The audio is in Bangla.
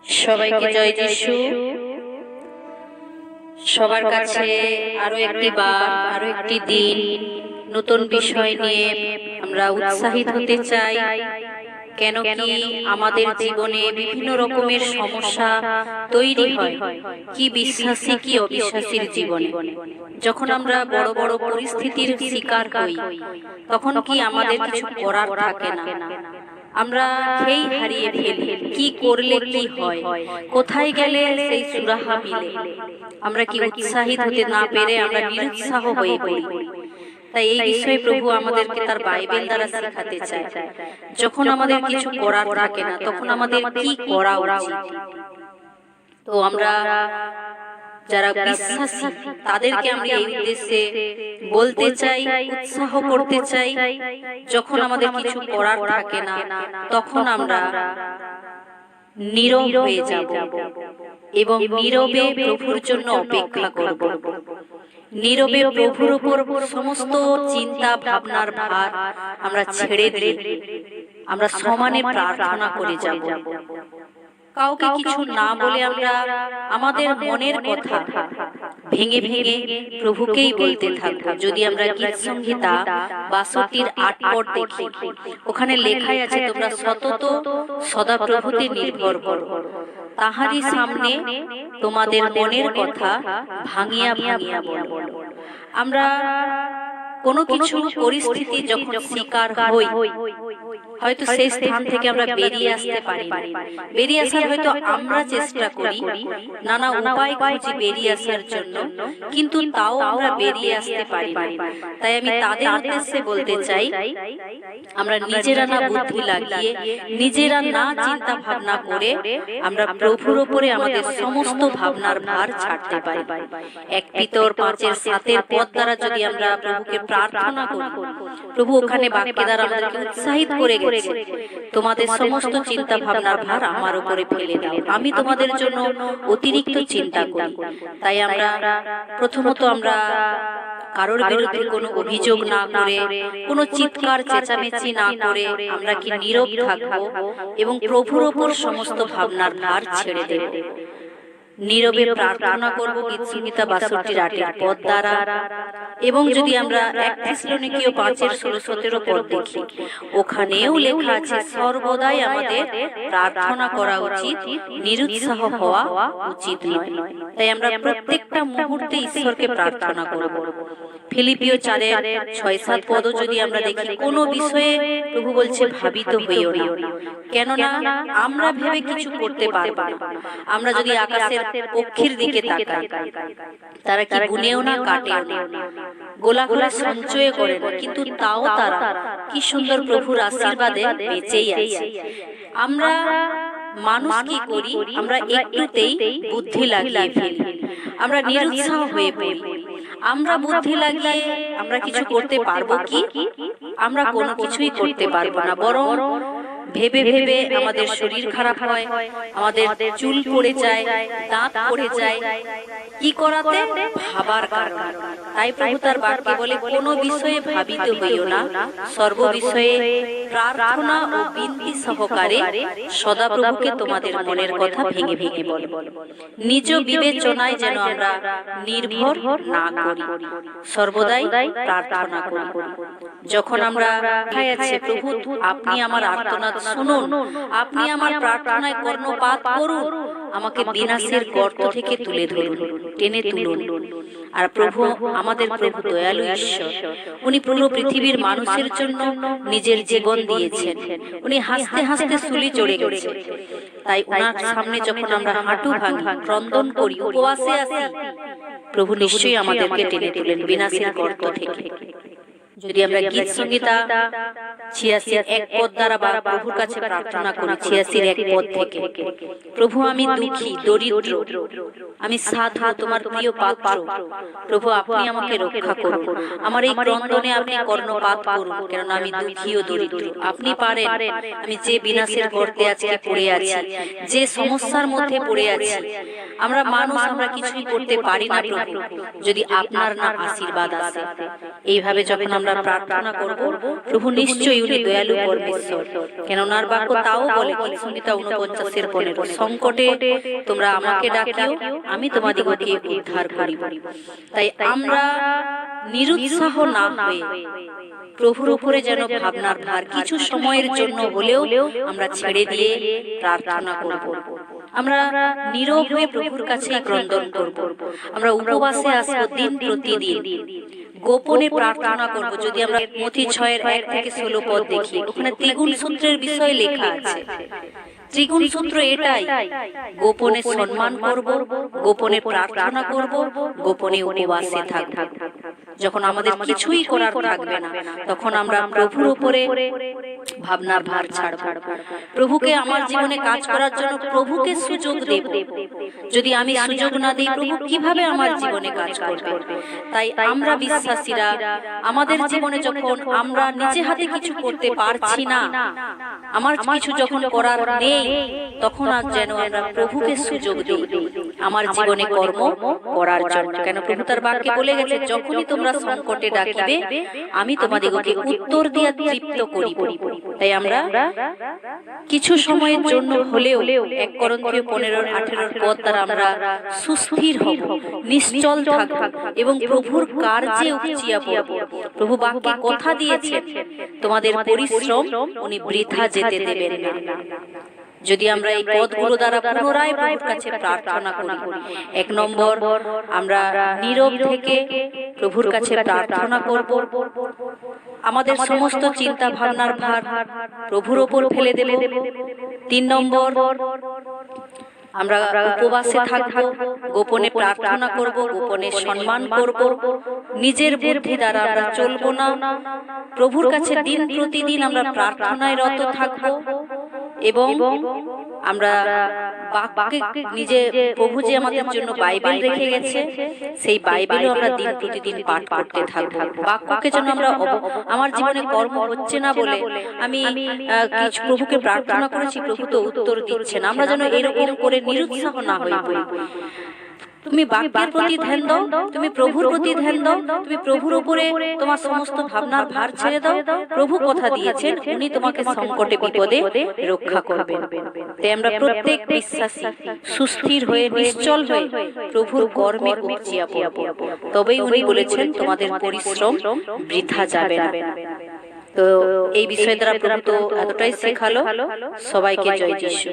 সবাইকে জয় যিশু। সবার কাছে আরো একটি বার, আরো একটি দিন, নতুন বিষয় নিয়ে আমরা উৎসাহিত হতে চাই। কেন কি আমাদের জীবনে বিভিন্ন রকমের সমস্যা তৈরি হয়, কি বিশ্বাসী কি অবিশ্বাসীর জীবনে। যখন আমরা বড় বড় পরিস্থিতির শিকার হই, তখন কি আমাদের কিছু করার থাকে না, আমরা খেই হারিয়ে ফেলি। কি করলে কি হয়, কোথায় গেলে সেই সুরাহা মিলে, আমরা কি উৎসাহিত হতে না পেরে আমরা নিরুৎসাহ হয়ে পড়ি। তাই এই বিষয়ে প্রভু আমাদেরকে তার বাইবেল দ্বারা শেখাতে চায়। যখন আমাদের কিছু করার থাকে না, তখন আমাদের কি করা উচিত। তো আমরা যারা বিশ্বাসী তাদেরকে আমি এই উদ্দেশ্যে বলতে চাই, উৎসাহ করতে চাই। যখন আমাদের কিছু করার থাকে না, তখন আমরা নীরব হয়ে যাব এবং নীরবে প্রভুর জন্য অপেক্ষা করব। নীরবে প্রভুর উপর সমস্ত চিন্তা ভাবনার ভার আমরা ছেড়ে দিয়ে আমরা সমানে প্রার্থনা করে যাব। কাউকে কিছু না বলে আমরা আমাদের মনের কথা ভেঙে ভেঙে প্রভুকেই বলতে থাকবো। যদি আমরা গীত সংহিতা ৬২-৮ পদ দেখি, ওখানে লেখাই আছে, তোমরা সতত সদা প্রভুতে নির্ভর করো, তাহারই সামনে তোমাদের মনের কথা ভাঙিয়া ভাঙিয়া বলো। আমরা কোনো কিছু পরিস্থিতি যখন শিকার হই, হয়তো সেই স্থান থেকে আমরা বেরিয়ে আসতে পারি না। বেরিয়ে আসার হয়তো আমরা চেষ্টা করি, নানা উপায় খুঁজি বেরিয়ে আসার জন্য, কিন্তু তাও আমরা বেরিয়ে আসতে পারি না। তাই আমি তাদের উদ্দেশ্যে বলতে চাই, আমরা নিজেরা না বুদ্ধি লাগিয়ে, নিজেরা না চিন্তা ভাবনা করে আমরা প্রভুর উপরে আমাদের সমস্ত ভাবনার ভার ছাড়তে পারি। ১ পিতর ৫-৭ পদ দ্বারা যদি আমরা প্রভুকে প্রার্থনা করি, প্রভু ওখানে বাক্য দ্বারা আমাদেরকে উৎসাহিত করে গেছে, তোমাদের সমস্ত চিন্তা ভাবনার ভার আমার উপরে ফেলে দাও, আমি তোমাদের জন্য অতিরিক্ত চিন্তা করি। তাই আমরা প্রথমত আমরা কারোর বিরুদ্ধে কোনো অভিযোগ না করে, কোনো চিৎকার চেঁচামেচি না করে আমরা কি নীরব থাকবো এবং প্রভুর উপর সমস্ত ভাবনার ভার ছেড়ে দেব। নীরবে প্রার্থনা করব গীত সংহিতা ৬২-৮ পদ দ্বারা। এবং যদি আমরা ১ থেসলোনিকীয় ৫-১৬-১৭ পদ দেখি, ওখানেও লেখা আছে সর্বদাই আমাদের প্রার্থনা করা উচিত, নিরুৎসাহ হওয়া উচিত নয়। তাই আমরা প্রত্যেকটা মুহূর্তে ঈশ্বরকে প্রার্থনা করব। ফিলিপিও ৪-৬-৭ পদও যদি আমরা দেখি, কোনো বিষয়ে প্রভু বলছে ভাবিত হইও না, কেননা আমরা ভেবে কিছু করতে পারব না। আমরা যদি আকাশের পক্ষীর দিকে তাকাই, তারা কি গুনেও না, কাটেও না, গোলা গোলা সঞ্চয় করে না, কিন্তু তাও তারা কি সুন্দর প্রভুর আশীর্বাদে বেঁচেই আছে। আমরা মানুষ কি করি, আমরা একটুতেই বুদ্ধি লাগিয়ে ফেলি, আমরা নিরুৎসাহ হয়ে পড়ি। আমরা বুদ্ধি লাগিয়ে আমরা কিছু করতে পারবো কি? আমরা কোনো কিছুই করতে পারবো না। বরং ভেবে ভেবে আমাদের শরীর খারাপ হয়, আমাদের চুল পড়ে যায়, দাঁত পড়ে যায়, কি করাতে? ভাবার কারণে। তাই প্রভু তার বাক্যে বলে, কোনো বিষয়ে ভাবিত হইও না, সর্ব বিষয়ে প্রার্থনা ও বিনতি সহকারে সদা প্রভুকে তোমাদের মনের কথা ভেঙে ভেঙে বলো। নিজ বিবেচনায় যেন আমরা নির্ভর না করি, সর্বদাই প্রার্থনা করি। যখন আমরা কোথায় আছে, প্রভু আপনি আমার আর্তনাদ শুনুন, আপনি আমার প্রার্থনায় কর্ণপাত করুন, আমাকে বিনাশের গর্ত থেকে তুলে ধরুন, টেনে তুলুন। আর প্রভু আমাদের প্রভু দয়ালু ঈশ্বর, উনি পুরো পৃথিবীর মানুষের জন্য নিজের জীবন দিয়েছেন। উনি হাসতে হাসতে শুলি চড়ে গেছে। তাই ওনার সামনে যখন আমরা হাঁটু ভাঙি, ক্রন্দন করি, উপবাসে আসি, প্রভু নিশ্চয়ই আমাদেরকে টেনে তুলেন বিনাশের গর্ত থেকে। যদি আমরা গীত সংহিতা ৮৬-১ পদ দ্বারা বা প্রভুর কাছে প্রার্থনা করি, ৮৬-১ পদ থেকে, প্রভু আমি দুঃখী দরিদ্র, আমি সাধু তোমার প্রিয় পাত্র, প্রভু আপনি আমাকে রক্ষা করুন, আমার এই ক্রন্দনে আপনি কর্ণপাত করুন, কেননা আমি দুঃখী ও দরিদ্র। আপনি পারেন, আমি যে বিনাশের গর্তে আজকে পড়ে আছি, যে সমস্যার মধ্যে পড়ে আছি, আমরা মানুষ, আমরা কিছুই করতে পারি না প্রভু, যদি আপনার না আশীর্বাদ আসে। এইভাবে যখন আমরা প্রার্থনা করব প্রভু নিশ্চয়ই উনি দয়ালু পরমেশ্বর, কেন ওনার বাক্য তাও বলে সংহিতা 49:15 সংকটে তোমরা আমাকে ডাকিও, আমি তোমাদিগকে উদ্ধার করিব। তাই আমরা নিরুৎসাহ না হয়ে প্রভুর উপরে যেন ভাবনার ভার কিছু সময়ের জন্য হলেও আমরা ছেড়ে দিয়ে প্রার্থনা করব। আমরা নীরব হয়ে প্রভুর কাছে ক্রন্দন করব। আমরা উপবাসে আসবো দিন প্রতিদিন, গোপনে প্রার্থনা করব। যদি আমরা মথি 6:1-16 দেখি, ওখানে ত্রিগুণ সূত্রের বিষয় লেখা আছে। ত্রিগুণ সূত্র এটাই, গোপনে সম্মান করব, গোপনে প্রার্থনা করব, গোপনে উপবাসে থাকব। যখন আমাদের কিছুই করার থাকবে না, তখন আমরা প্রভুর উপরে ভাবনার ভার ছাড়ব। প্রভুকে আমার জীবনে কাজ করার জন্য প্রভুকে সুযোগ দেব। যদি আমি সুযোগ না দিই, প্রভু কিভাবে আমার জীবনে কাজ করবে? তাই আমরা বিশ্বাসীরা আমাদের জীবনে যখন আমরা নিজে হাতে কিছু করতে পারছি না, আমার কিছু যখন করার নেই, তখন আর যেন আমরা প্রভুকে সুযোগ দিই আমার জীবনে কর্ম করার জন্য। কেন প্রভু তার বাক্যে বলে গেছে, যখনই তোমরা সংকটে ডাকিবে, আমি তোমাদিগকে উত্তর দিয়া তৃপ্ত করিব। তাই আমরা কিছু সময়ের জন্য হলেও 1 করন্থীয় 15:18 পদ দ্বারা আমরা সুস্থির হব, নিশ্চল থাকব এবং প্রভুর কার্যে উপচিয়া পড়ব। প্রভু বাক্যে কথা দিয়েছেন, তোমাদের পরিশ্রম উনি বৃথা যেতে দেবেন না। যদি আমরা এই পদগুলো দ্বারা পুনরায় প্রভুর কাছে প্রার্থনা করি, 1 নম্বর আমরা নীরব থেকে প্রভুর কাছে প্রার্থনা করব, আমাদের সমস্ত চিন্তা ভাবনার ভার প্রভুর ওপর ফেলে দেব। 3 নম্বর আমরা উপবাসে থাকব, গোপনে প্রার্থনা করব, গোপনে সম্মান করব, নিজের বুদ্ধি দ্বারা আমরা চলবো না। প্রভুর কাছে দিন প্রতিদিন আমরা প্রার্থনায় রত থাকব এবং আমরা বাক্যে নিজে, প্রভু যে আমাদের জন্য বাইবেল রেখে গেছে, সেই বাইবেলও আমরা দিন প্রতিদিন পাঠ করতে থাকবো। বাক্যকে যেন আমরা আমার জীবনে কর্ম হচ্ছে না বলে আমি কিছু প্রভুকে প্রার্থনা করেছি, প্রভু তো উত্তর দিচ্ছে না, আমরা যেন এরকম করে নিরুৎসাহ না হয়ে পড়ি। তুমি বাক্যের প্রতি ধ্যান দাও, তুমি প্রভুর প্রতি ধ্যান দাও, তুমি প্রভুর উপরে তোমার সমস্ত ভাবনার ভার ছেড়ে দাও। প্রভু কথা দিয়েছেন, উনি তোমাকে সংকটে বিপদে রক্ষা করবেন। তাই আমরা প্রত্যেক বিশ্বাসী সুস্থির হয়ে, নিশ্চল হয়ে প্রভুর কর্মে উপচিয়া পড়ব, তবেই উনি বলেছেন তোমাদের পরিশ্রম বৃথা যাবে না। তো এই বিষয় দ্বারা প্রভু তো এতটাই শেখালো। সবাইকে জয় যিশু।